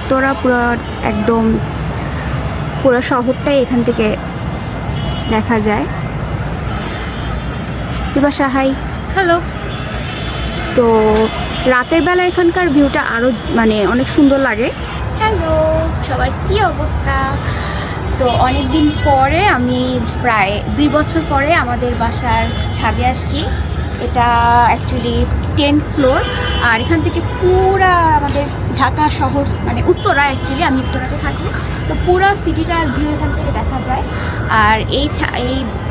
উত্তরা পুরো একদম পুরো শহরটাই এখান থেকে দেখা যায়। বিপাশা হাই। হ্যালো। তো রাতের বেলা এখানকার ভিউটা আরও মানে অনেক সুন্দর লাগে। হ্যালো সবার, কি অবস্থা? তো অনেক দিন পরে আমি প্রায় 2 বছর পরে আমাদের বাসার ছাদে আসছি। এটা অ্যাকচুয়ালি 10th ফ্লোর, আর এখান থেকে পুরা আমাদের ঢাকা শহর মানে উত্তরা, অ্যাকচুয়ালি আমি উত্তরাতে থাকি, তো পুরা সিটিটার ভিউ এখান থেকে দেখা যায়। আর এই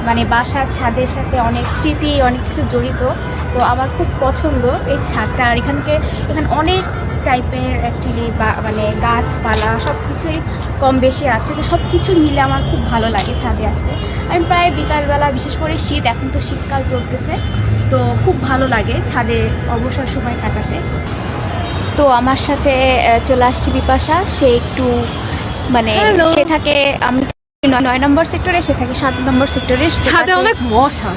মানে বাসার ছাদের সাথে অনেক স্মৃতি, অনেক কিছু জড়িত। তো আমার খুব পছন্দ এই ছাদটা। আর এখানে অনেক টাইপের অ্যাকচুয়ালি মানে গাছপালা সব কিছুই কম বেশি আছে, তো সব কিছু মিলে আমার খুব ভালো লাগে ছাদে আসতে। আমি প্রায় বিকালবেলা, বিশেষ করে শীত, এখন তো শীতকাল চলতেছে, তো খুব ভালো লাগে ছাদে অবসর সময় কাটাতে। তো আমার সাথে চলে আসছি বিপাশা। সে একটু মানে সে থাকে, আমি 9 নম্বর সেক্টরে, সে থাকে 7 নম্বর সেক্টরে। ছাদে অনেক মশা,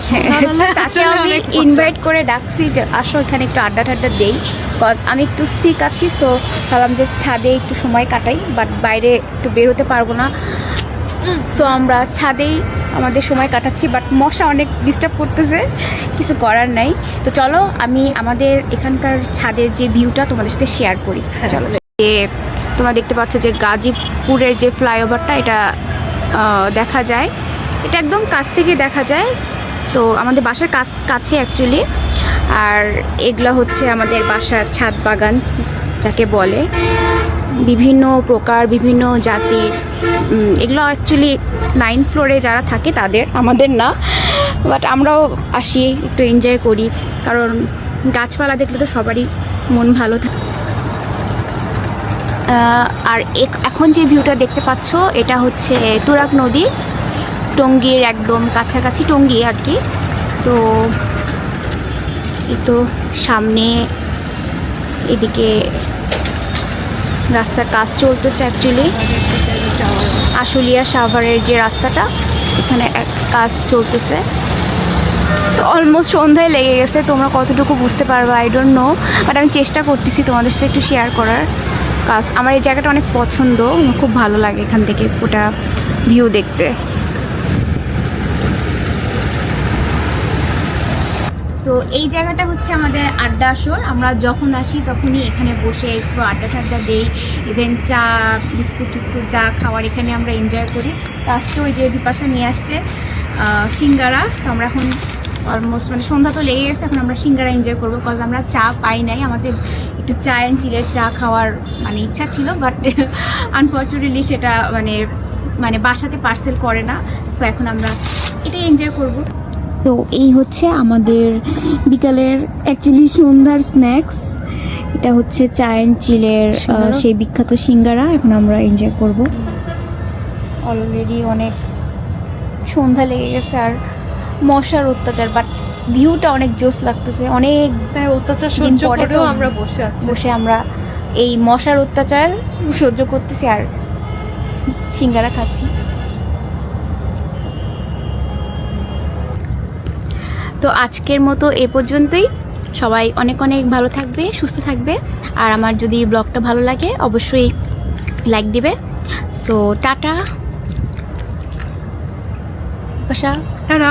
তাকে আমি ইনভাইট করে ডাকছি যে আসো এখানে একটু আড্ডা টাড্ডা দেই, বিকজ আমি একটু সিক আছি। সো ভাবলাম যে ছাদে একটু সময় কাটাই, বাট বাইরে একটু বের হতে পারবো না। সো আমরা ছাদেই আমাদের সময় কাটাচ্ছি, বাট মশা অনেক ডিস্টার্ব করতেছে, কিছু করার নাই। তো চলো আমি আমাদের এখানকার ছাদের যে ভিউটা তোমাদের সাথে শেয়ার করি। চলো, যে তোমরা দেখতে পাচ্ছ যে গাজীপুরের যে ফ্লাইওভারটা, এটা দেখা যায়, এটা একদম কাছ থেকে দেখা যায়। তো আমাদের বাসার কাছে অ্যাকচুয়ালি। আর এগুলো হচ্ছে আমাদের বাসার ছাদ বাগান যাকে বলে, বিভিন্ন প্রকার বিভিন্ন জাতির। এগুলো অ্যাকচুয়ালি 9 ফ্লোরে যারা থাকে তাদের, আমাদের না, বাট আমরাও আসি একটু এনজয় করি, কারণ গাছপালা দেখলে তো সবারই মন ভালো থাকে। আর এখন যে ভিউটা দেখতে পাচ্ছ এটা হচ্ছে তুরাগ নদী, টঙ্গীর একদম কাছাকাছি, টঙ্গী আর কি। তো এই তো সামনে এদিকে রাস্তার কাজ চলতেছে অ্যাকচুয়ালি, আশুলিয়া সাভারের যে রাস্তাটা, এখানে কাজ চলতেছে। তো অলমোস্ট সন্ধ্যায় লেগে গেছে, তোমরা কতটুকু বুঝতে পারবে আই ডোন্ট নো, বাট আমি চেষ্টা করতেছি তোমাদের সাথে একটু শেয়ার করার। কাজ আমার এই জায়গাটা অনেক পছন্দ, খুব ভালো লাগে এখান থেকে ওটা ভিউ দেখতে। তো এই জায়গাটা হচ্ছে আমাদের আড্ডা আসর। আমরা যখন আসি তখনই এখানে বসে একটু আড্ডা টাড্ডা দেই, ইভেন চা বিস্কুট টিস্কুট যা খাওয়ার এখানে আমরা এনজয় করি। তো আজকে ওই যে বিপাশা নিয়ে আসছে সিঙ্গারা। তো আমরা এখন অলমোস্ট মানে সন্ধ্যা তো লেগে গেছে, এখন আমরা সিঙ্গারা এনজয় করবো, বিকজ আমরা চা পাই নাই। আমাদের একটু চা অ্যান্ড চিলের চা খাওয়ার মানে ইচ্ছা ছিল, বাট আনফর্চুনেটলি সেটা মানে বাসাতে পার্সেল করে না। সো এখন আমরা এটাই এনজয় করবো। তো এই হচ্ছে আমাদের বিকালের অ্যাকচুয়ালি সন্ধ্যার স্ন্যাক্স। এটা হচ্ছে চা অ্যান্ড চিলের সেই বিখ্যাত সিঙ্গারা। এখন আমরা এনজয় করব। অলরেডি অনেক সন্ধ্যা লেগে গেছে আর মশার অত্যাচার, বাট ভিউটা অনেক জোস লাগতেছে। অনেক অত্যাচার সহ্য করেও আমরা বসে আমরা এই মশার অত্যাচার সহ্য করতেছি আর সিঙ্গারা খাচ্ছি। তো আজকের মতো এ পর্যন্তই। সবাই অনেক অনেক ভালো থাকবে, সুস্থ থাকবে। আর আমার যদি ব্লগটা ভালো লাগে অবশ্যই লাইক দিবে। সো টাটা বাসা, টাটা।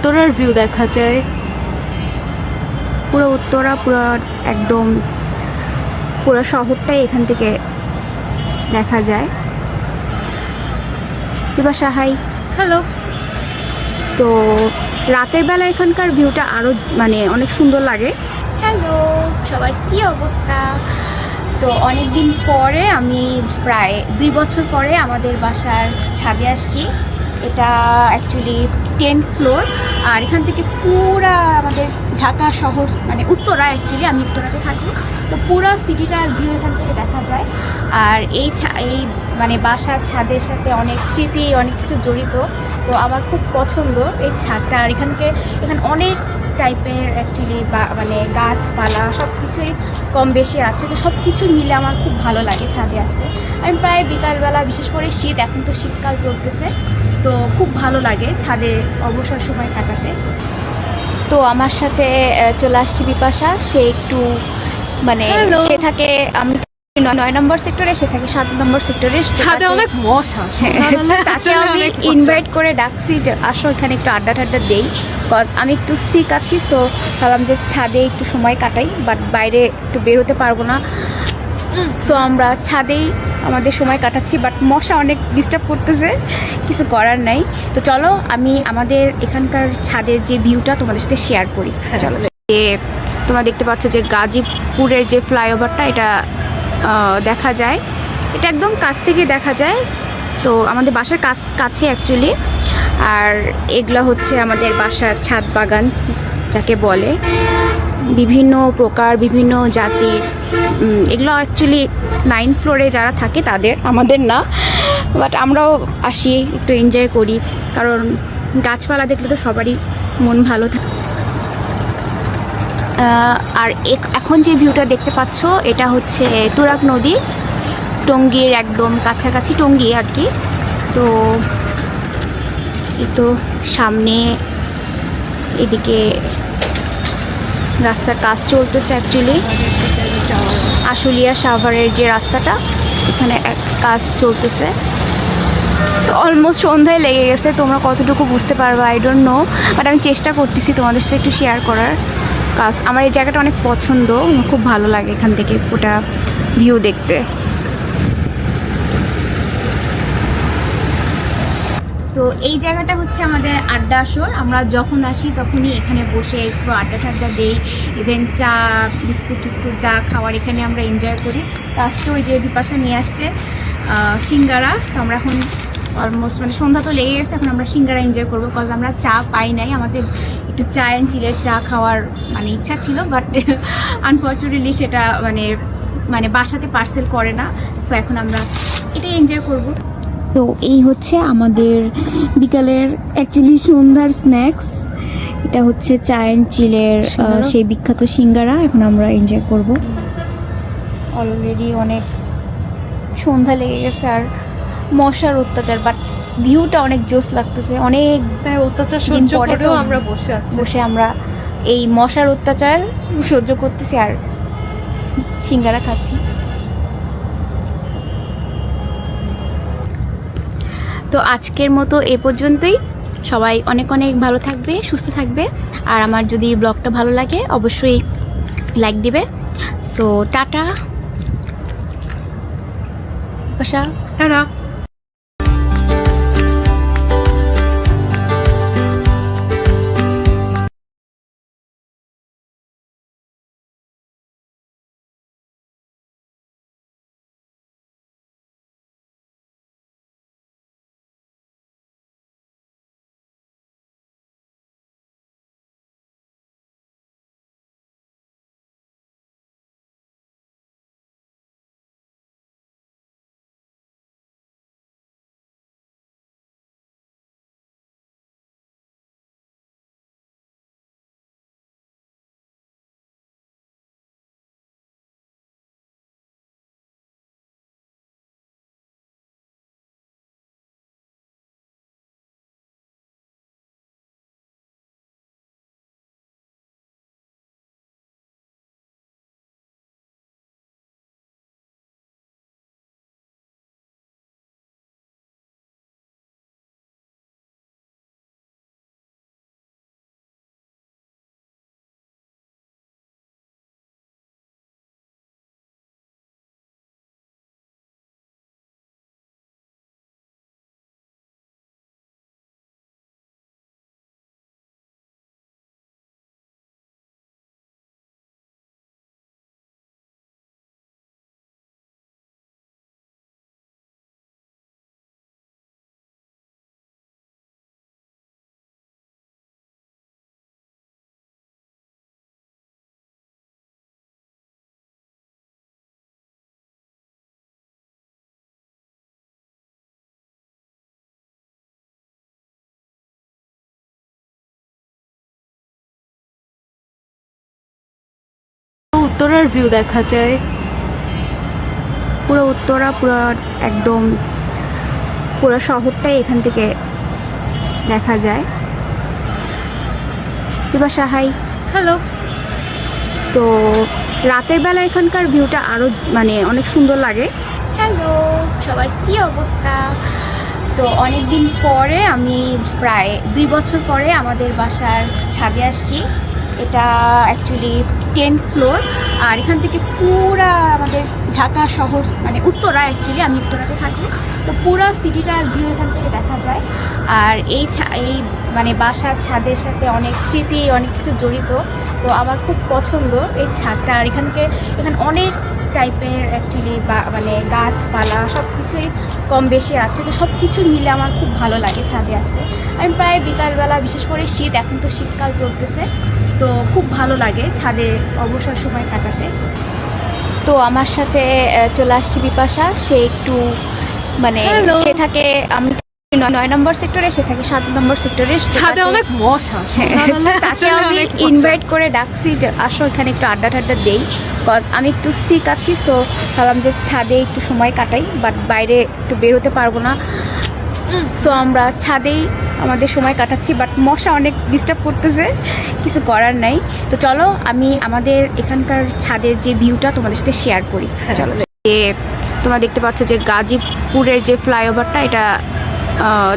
উত্তরার ভিউ দেখা যায়। পুরো উত্তরা, পুরো একদম পুরো শহরটাই এখান থেকে দেখা যায়। বিপাশা, হাই। হ্যালো। তো রাতের বেলা এখানকার ভিউটা আরো মানে অনেক সুন্দর লাগে। হ্যালো সবার, কি অবস্থা? তো অনেকদিন পরে আমি প্রায় 2 বছর পরে আমাদের বাসার ছাদে আসছি। এটা অ্যাকচুয়ালি 10th ফ্লোর, আর এখান থেকে পুরা আমাদের ঢাকা শহর মানে উত্তরা, অ্যাকচুয়ালি আমি উত্তরাতে থাকি, তো পুরো সিটিটার ভিউ এখান থেকে দেখা যায়। আর এই মানে বাসার ছাদের সাথে অনেক স্মৃতি, অনেক কিছু জড়িত। তো আমার খুব পছন্দ এই ছাদটা। আর এখানে অনেক টাইপের অ্যাকচুয়ালি মানে গাছপালা সব কিছুই কম বেশি আছে, তো সব কিছু মিলে আমার খুব ভালো লাগে ছাদে আসতে। আমি প্রায় বিকালবেলা, বিশেষ করে শীত, এখন তো শীতকাল চলতেছে, তো খুব ভালো লাগে ছাদে অবসর সময় কাটাতে। তো আমার সাথে চলে আসছি বিপাশা। সে একটু মানে Hello. সে থাকে, আমি 9 নম্বর সেক্টরে, সে থাকে 7 নম্বর সেক্টরে। ছাদে অনেক মশা, তাকে আমি ইনভাইট করে ডাকছি যে আসো এখানে একটু আড্ডা টাড্ডা দেই, বিকজ আমি একটু সিক আছি। সো ভাবলাম যে ছাদে একটু সময় কাটাই, বাট বাইরে একটু বের হতে পারবো না। সো আমরা ছাদেই আমাদের সময় কাটাচ্ছি, বাট মশা অনেক ডিস্টার্ব করতেছে, কিছু করার নাই। তো চলো আমি আমাদের এখানকার ছাদের যে ভিউটা তোমাদের সাথে শেয়ার করি। চলো। যে তোমরা দেখতে পাচ্ছ যে গাজীপুরের যে ফ্লাইওভারটা, এটা দেখা যায়, এটা একদম কাছ থেকে দেখা যায়। তো আমাদের বাসার কাছে অ্যাকচুয়ালি। আর এগুলা হচ্ছে আমাদের বাসার ছাদ বাগান যাকে বলে, বিভিন্ন প্রকার বিভিন্ন জাতির। এগুলো অ্যাকচুয়ালি 9 ফ্লোরে যারা থাকে তাদের, আমাদের না, বাট আমরাও আসি একটু এনজয় করি, কারণ গাছপালা দেখলে তো সবারই মন ভালো থাকে। আর এখন যে ভিউটা দেখতে পাচ্ছ এটা হচ্ছে তুরাগ নদী, টঙ্গীর একদম কাছাকাছি, টঙ্গী আর কি। তো এই তো সামনে এদিকে রাস্তার কাজ চলতেছে অ্যাকচুয়ালি, আশুলিয়া সাভারের যে রাস্তাটা, এখানে কাজ চলতেছে। তো অলমোস্ট সন্ধ্যায় লেগে গেছে, তোমরা কতটুকু বুঝতে পারবে আই ডোন্ট নো, বাট আমি চেষ্টা করতেছি তোমাদের সাথে একটু শেয়ার করার। কাজ আমার এই জায়গাটা অনেক পছন্দ, আমার খুব ভালো লাগে এখান থেকে পুরোটা ভিউ দেখতে। তো এই জায়গাটা হচ্ছে আমাদের আড্ডা আসর। আমরা যখন আসি তখনই এখানে বসে একটু আড্ডা টাড্ডা দেই, ইভেন চা বিস্কুট টিস্কুট যা খাওয়ার এখানে আমরা এনজয় করি। তো আজকে ওই যে বিপাশা নিয়ে আসছে সিঙ্গারা। তো আমরা এখন অলমোস্ট মানে সন্ধ্যা তো লেগে গেছে, এখন আমরা সিঙ্গারা এনজয় করবো, বিকজ আমরা চা পাই নাই। আমাদের একটু চা অ্যান্ড চিলের চা খাওয়ার মানে ইচ্ছা ছিল, বাট আনফর্চুনেটলি সেটা মানে বাসাতে পার্সেল করে না। সো এখন আমরা এটাই এনজয় করবো। তো এই হচ্ছে আমাদের বিকালের অ্যাকচুয়ালি সন্ধ্যার স্ন্যাক্স। এটা হচ্ছে চা অ্যান্ড চিলের সেই বিখ্যাত সিঙ্গারা। এখন আমরা এনজয় করব। অলরেডি অনেক সন্ধ্যা লেগে গেছে আর মশার অত্যাচার, বাট ভিউটা অনেক জোস লাগতেছে। অনেক তাই অত্যাচার সহ্য করেও আমরা বসে আমরা এই মশার অত্যাচার সহ্য করতেছি আর সিঙ্গারা খাচ্ছি। তো আজকের মতো এ পর্যন্তই। সবাই অনেক অনেক ভালো থাকবে, সুস্থ থাকবে। আর আমার যদি ব্লগটা ভালো লাগে অবশ্যই লাইক দিবে। So tata. টাটা। উত্তরার ভিউ দেখা যায়। পুরো উত্তরা, পুরো একদম পুরো শহরটাই এখান থেকে দেখা যায়। বিপাশা, হাই। হ্যালো। তো রাতের বেলা এখানকার ভিউটা আরো মানে অনেক সুন্দর লাগে। হ্যালো সবার, কি অবস্থা? তো অনেক দিন পরে আমি প্রায় 2 বছর পরে আমাদের বাসার ছাদে আসছি। এটা অ্যাকচুয়ালি 10th ফ্লোর, আর এখান থেকে পুরা আমাদের ঢাকা শহর মানে উত্তরা, অ্যাকচুয়ালি আমি উত্তরাতে থাকি, তো পুরা সিটিটার ভিউ এখান থেকে দেখা যায়। আর এই মানে বাসার ছাদের সাথে অনেক স্মৃতি, অনেক কিছু জড়িত। তো আমার খুব পছন্দ এই ছাদটা। আর এখানে অনেক টাইপের অ্যাকচুয়ালি মানে গাছপালা সব কিছুই কম বেশি আছে, তো সব কিছু মিলে আমার খুব ভালো লাগে ছাদে আসতে। আমি প্রায় বিকালবেলা, বিশেষ করে শীত, এখন তো শীতকাল চলতেছে, তো খুব ভালো লাগে ছাদে অবসর সময় কাটাতে। তো আমার সাথে চলে আসছি বিপাশা। সে একটু মানে Hello. সে থাকে, আমি 9 নম্বর সেক্টরে, সে থাকে 7 নম্বর সেক্টরে। ছাদে অনেক মশা। তাকে আমি ইনভাইট করে ডাকছি যে আসো এখানে একটু আড্ডা টাড্ডা দেই, কজ আমি একটু সিক আছি। সো ভাবলাম যে ছাদে একটু সময় কাটাই, বাট বাইরে একটু বের হতে পারবো না। সো আমরা ছাদেই আমাদের সময় কাটাচ্ছি, বাট মশা অনেক ডিস্টার্ব করতেছে, কিছু করার নাই। তো চলো আমি আমাদের এখানকার ছাদের যে ভিউটা তোমাদের সাথে শেয়ার করি। চলো, যে তোমরা দেখতে পাচ্ছ যে গাজীপুরের যে ফ্লাইওভারটা, এটা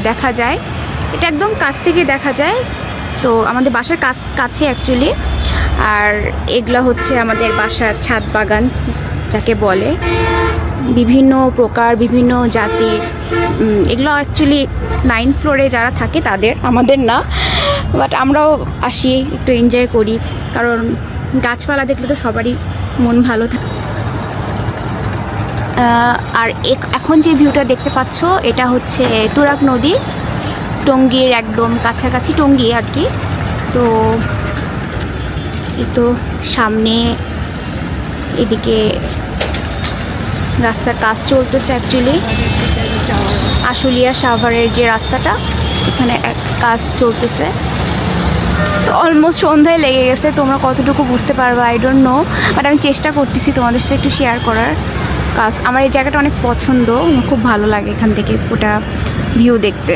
দেখা যায়, এটা একদম কাছ থেকে দেখা যায়। তো আমাদের বাসার কাছে অ্যাকচুয়ালি। আর এগুলো হচ্ছে আমাদের বাসার ছাদ বাগান যাকে বলে, বিভিন্ন প্রকার, বিভিন্ন জাতির। এগুলো অ্যাকচুয়ালি 9 ফ্লোরে যারা থাকে তাদের, আমাদের না, বাট আমরাও আসি একটু এনজয় করি, কারণ গাছপালা দেখলে তো সবারই মন ভালো থাকে। আর এখন যে ভিউটা দেখতে পাচ্ছ, এটা হচ্ছে তুরাগ নদী, টঙ্গীর একদম কাছাকাছি, টঙ্গী আর কি। তো এই তো সামনে এদিকে রাস্তার কাজ চলতেছে অ্যাকচুয়ালি, আশুলিয়া সাভারের যে রাস্তাটা, এখানে কাজ চলতেছে। তো অলমোস্ট সন্ধ্যায় লেগে গেছে, তোমরা কতটুকু বুঝতে পারবে আই ডোন্ট নো, বাট আমি চেষ্টা করতেছি তোমাদের সাথে একটু শেয়ার করার। কাজ আমার এই জায়গাটা অনেক পছন্দ, খুব ভালো লাগে এখান থেকে ওটা ভিউ দেখতে।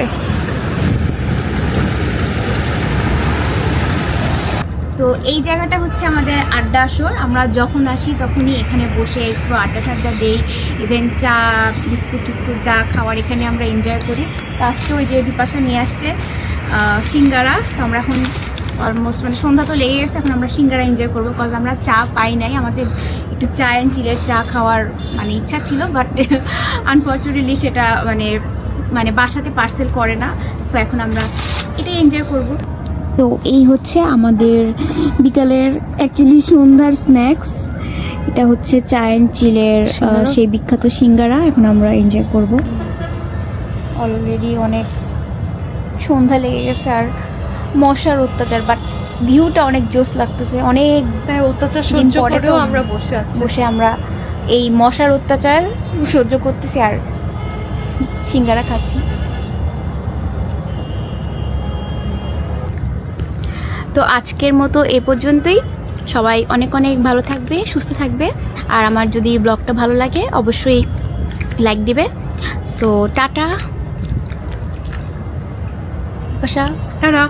তো এই জায়গাটা হচ্ছে আমাদের আড্ডা আসর। আমরা যখন আসি তখনই এখানে বসে একটু আড্ডা টাড্ডা দেই, ইভেন চা বিস্কুট টিস্কুট যা খাওয়ার এখানে আমরা এনজয় করি। তো আজকে ওই যে বিপাশা নিয়ে আসছে সিঙ্গারা। তো আমরা এখন অলমোস্ট মানে সন্ধ্যা তো লেগে গেছে, এখন আমরা সিঙ্গারা এনজয় করবো, কজ আমরা চা পাই নাই। আমাদের একটু চা অ্যান্ড চিলের চা খাওয়ার মানে ইচ্ছা ছিল, বাট আনফর্চুনেটলি সেটা মানে বাসাতে পার্সেল করে না। সো এখন আমরা এটাই এনজয় করবো। তো এই হচ্ছে আমাদের বিকালের অ্যাকচুয়ালি সন্ধ্যার স্ন্যাক্স। এটা হচ্ছে চা অ্যান্ড চিলের সেই বিখ্যাত সিঙ্গারা। এখন আমরা এনজয় করব। অলরেডি অনেক সন্ধ্যা লেগে গেছে আর মশার অত্যাচার, বাট ভিউটা অনেক জোস লাগতেছে। অনেক অত্যাচার সহ্য করেও আমরা বসে আমরা এই মশার অত্যাচার সহ্য করতেছি আর সিঙ্গারা খাচ্ছি। তো আজকের মতো এ পর্যন্তই। সবাই অনেক অনেক ভালো থাকবে, সুস্থ থাকবে। আর আমার যদি ব্লগটা ভালো লাগে অবশ্যই লাইক দিবে। So tata. টাটা।